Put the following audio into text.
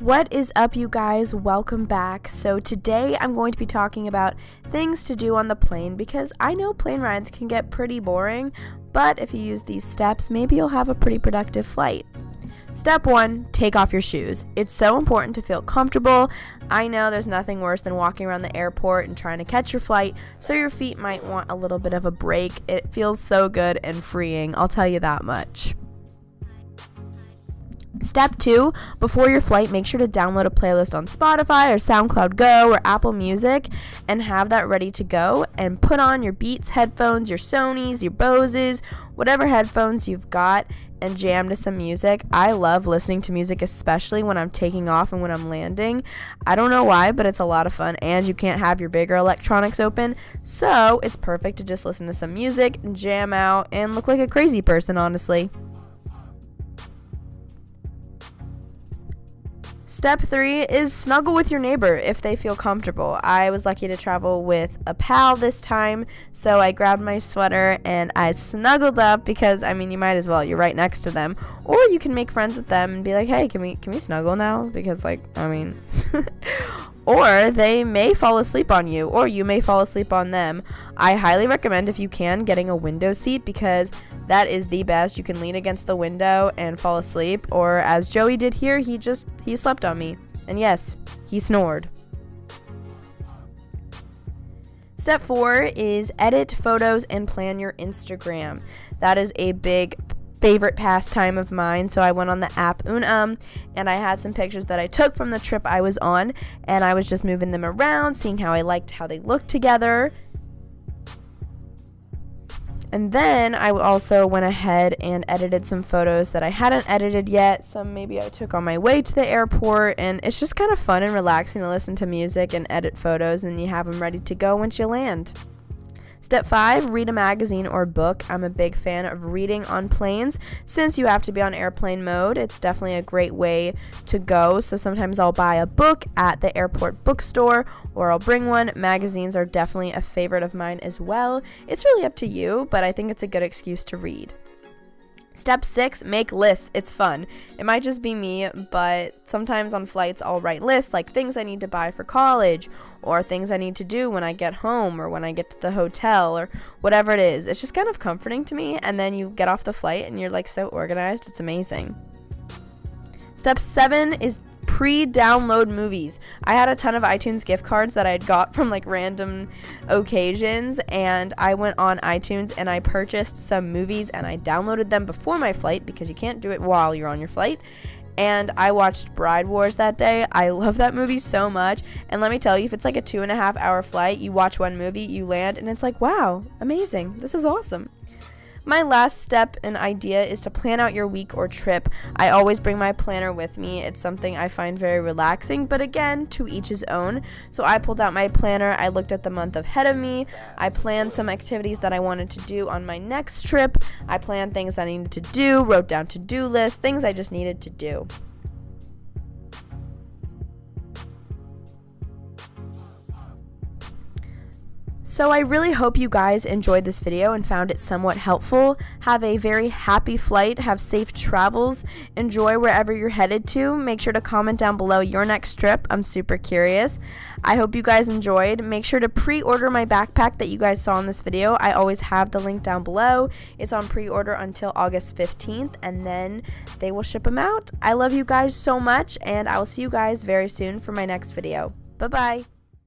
What is up, you guys? Welcome back. So today I'm going to be talking about things to do on the plane because I know plane rides can get pretty boring, but if you use these steps, maybe you'll have a pretty productive flight. Step 1, take off your shoes. It's so important to feel comfortable. I know there's nothing worse than walking around the airport and trying to catch your flight, so your feet might want a little bit of a break. It feels so good and freeing, I'll tell you that much. Step 2, before your flight, make sure to download a playlist on Spotify or SoundCloud Go or Apple Music and have that ready to go, and put on your Beats headphones, your Sonys, your Boses, whatever headphones you've got, and jam to some music. I love listening to music, especially when I'm taking off and when I'm landing. I don't know why, but it's a lot of fun, and you can't have your bigger electronics open, so it's perfect to just listen to some music, jam out, and look like a crazy person, honestly. Step 3 is snuggle with your neighbor if they feel comfortable. I was lucky to travel with a pal this time, so I grabbed my sweater and I snuggled up because, you might as well. You're right next to them. Or you can make friends with them and be like, hey, can we snuggle now? Because, or they may fall asleep on you, or you may fall asleep on them. I highly recommend, if you can, getting a window seat because that is the best. You can lean against the window and fall asleep, or as Joey did here, he slept on me. And yes, he snored. Step 4 is edit photos and plan your Instagram. That is a big favorite pastime of mine, so I went on the app and I had some pictures that I took from the trip I was on, and I was just moving them around, seeing how I liked how they looked together. And then I also went ahead and edited some photos that I hadn't edited yet. Some maybe I took on my way to the airport, and it's just kind of fun and relaxing to listen to music and edit photos, and you have them ready to go once you land. Step 5, read a magazine or book. I'm a big fan of reading on planes. Since you have to be on airplane mode, it's definitely a great way to go. So sometimes I'll buy a book at the airport bookstore, or I'll bring one. Magazines are definitely a favorite of mine as well. It's really up to you, but I think it's a good excuse to read. Step 6, make lists. It's fun. It might just be me, but sometimes on flights I'll write lists like things I need to buy for college, or things I need to do when I get home or when I get to the hotel, or whatever it is. It's just kind of comforting to me, and then you get off the flight and you're so organized. It's amazing. Step 7 is pre-download movies. I had a ton of iTunes gift cards that I had got from random occasions, and I went on iTunes and I purchased some movies and I downloaded them before my flight because you can't do it while you're on your flight. And I watched Bride Wars that day. I love that movie so much, and let me tell you, if it's a 2.5 hour flight, you watch one movie, you land, and it's wow, amazing, this is awesome. My last step and idea is to plan out your week or trip. I always bring my planner with me. It's something I find very relaxing, but again, to each his own. So I pulled out my planner, I looked at the month ahead of me, I planned some activities that I wanted to do on my next trip, I planned things I needed to do, wrote down to-do lists, things I just needed to do. So I really hope you guys enjoyed this video and found it somewhat helpful. Have a very happy flight, have safe travels, enjoy wherever you're headed to. Make sure to comment down below your next trip. I'm super curious. I hope you guys enjoyed. Make sure to pre-order my backpack that you guys saw in this video. I always have the link down below. It's on pre-order until August 15th, and then they will ship them out. I love you guys so much, and I will see you guys very soon for my next video. Bye-bye.